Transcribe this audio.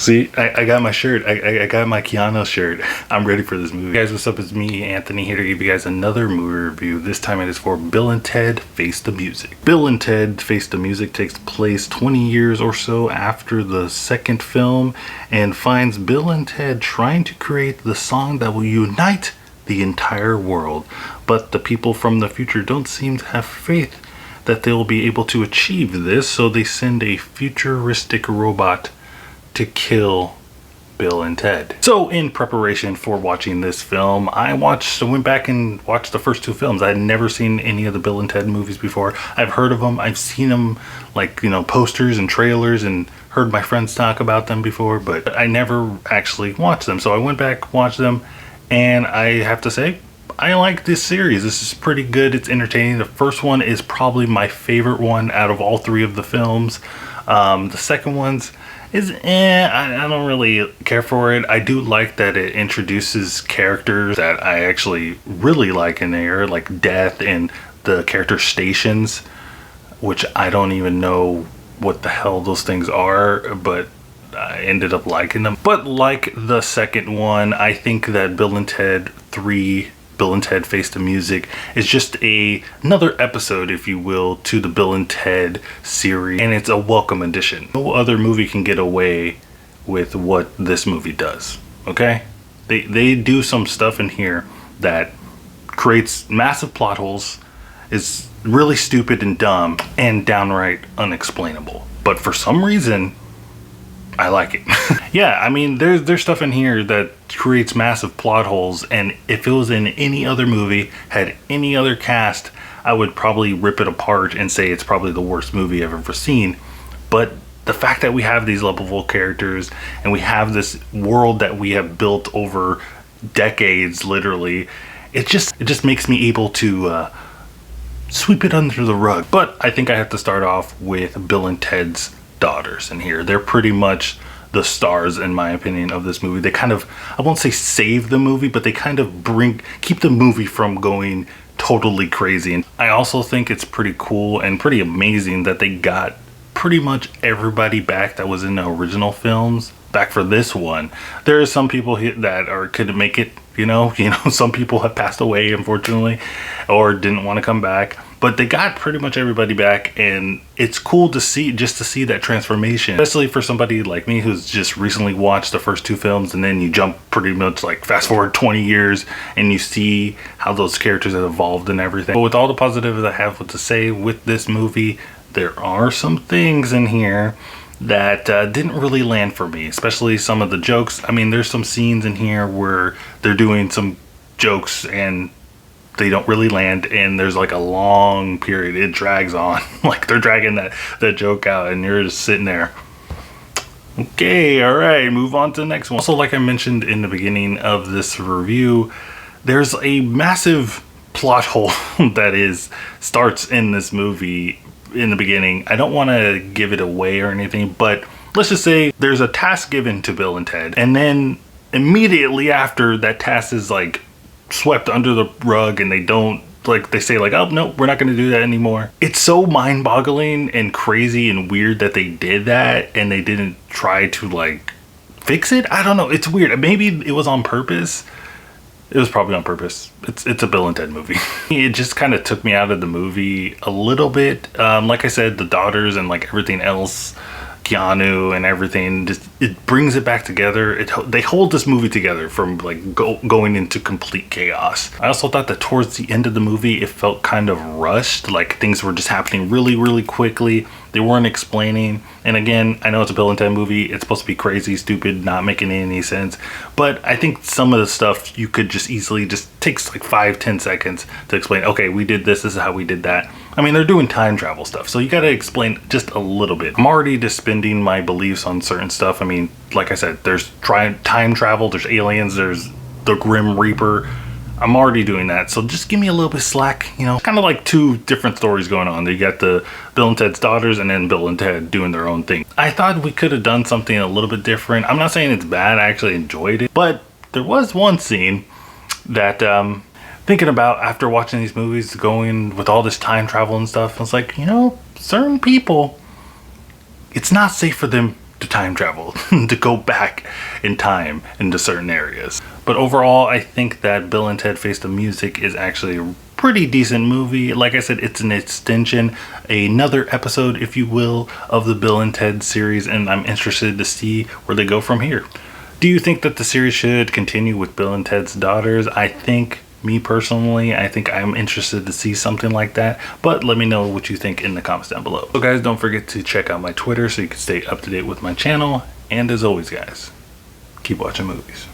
See, I got my shirt. I got my Keanu shirt. I'm ready for this movie. Hey guys, what's up? It's me, Anthony, here to give you guys another movie review. This time it is for Bill and Ted Face the Music. Bill and Ted Face the Music takes place 20 years or so after the second film and finds Bill and Ted trying to create the song that will unite the entire world. But the people from the future don't seem to have faith that they'll be able to achieve this, so they send a futuristic robot to kill Bill and Ted. So in preparation for watching this film, I went back and watched the first two films. I had never seen any of the Bill and Ted movies before. I've heard of them. I've seen them, like, posters and trailers, and heard my friends talk about them before, but I never actually watched them. So I went back, watched them, and I have to say, I like this series. This is pretty good. It's entertaining. The first one is probably my favorite one out of all three of the films. The second one's I don't really care for it. I do like that it introduces characters that I actually really like in there, like Death and the character stations, which I don't even know what the hell those things are, but I ended up liking them. But like the second one, I think that Bill and Ted Face the Music is just another episode, if you will, to the Bill and Ted series, and it's a welcome addition. No other movie can get away with what this movie does, okay? They do some stuff in here that creates massive plot holes, is really stupid and dumb, and downright unexplainable. But for some reason, I like it. Yeah, I mean, there's stuff in here that creates massive plot holes, and if it was in any other movie, had any other cast, I would probably rip it apart and say it's probably the worst movie I've ever seen. But the fact that we have these lovable characters, and we have this world that we have built over decades, literally, it just makes me able to sweep it under the rug. But I think I have to start off with Bill and Ted's daughters in here. They're pretty much the stars, in my opinion, of this movie. They kind of, I won't say save the movie, but they kind of keep the movie from going totally crazy. And I also think it's pretty cool and pretty amazing that they got pretty much everybody back that was in the original films back for this one. There are some people that couldn't make it, some people have passed away, unfortunately, or didn't want to come back. But they got pretty much everybody back, and it's cool to see that transformation, especially for somebody like me who's just recently watched the first two films, and then you jump pretty much like fast forward 20 years and you see how those characters have evolved and everything. But with all the positives I have to say with this movie, there are some things in here that didn't really land for me, especially some of the jokes. I mean, there's some scenes in here where they're doing some jokes and they don't really land, and there's like a long period. It drags on. Like they're dragging that joke out, and you're just sitting there. Okay, all right, move on to the next one. Also, like I mentioned in the beginning of this review, there's a massive plot hole that starts in this movie in the beginning. I don't want to give it away or anything, but let's just say there's a task given to Bill and Ted, and then immediately after that task is like swept under the rug, and they say like, oh no, we're not going to do that anymore. It's so mind-boggling and crazy and weird that they did that, and they didn't try to like fix it. I don't know, it's weird. Maybe it was on purpose. It was probably on purpose. It's a Bill and Ted movie. It just kind of took me out of the movie a little bit. Like I said, the daughters and like everything else, Keanu and everything, just it brings it back together. They hold this movie together from like going into complete chaos. I also thought that towards the end of the movie, it felt kind of rushed. Like things were just happening really, really quickly. They weren't explaining. And again, I know it's a Bill and Ted movie. It's supposed to be crazy, stupid, not making any sense. But I think some of the stuff you could just easily takes like 5-10 seconds to explain. Okay, we did this. This is how we did that. I mean, they're doing time travel stuff, so you got to explain just a little bit. I'm already suspending my beliefs on certain stuff. I mean, like I said, there's time travel, there's aliens, there's the Grim Reaper. I'm already doing that, so just give me a little bit of slack. Kind of like two different stories going on. You got the Bill and Ted's daughters, and then Bill and Ted doing their own thing. I thought we could have done something a little bit different. I'm not saying it's bad. I actually enjoyed it, but there was one scene that thinking about after watching these movies, going with all this time travel and stuff, I was like, certain people, it's not safe for them to time travel, to go back in time into certain areas. But overall, I think that Bill and Ted Face the Music is actually a pretty decent movie. Like I said, it's an extension, another episode, if you will, of the Bill and Ted series, and I'm interested to see where they go from here. Do you think that the series should continue with Bill and Ted's daughters? I think, me personally, I think I'm interested to see something like that, but let me know what you think in the comments down below. So guys, don't forget to check out my Twitter so you can stay up to date with my channel, and as always guys, keep watching movies.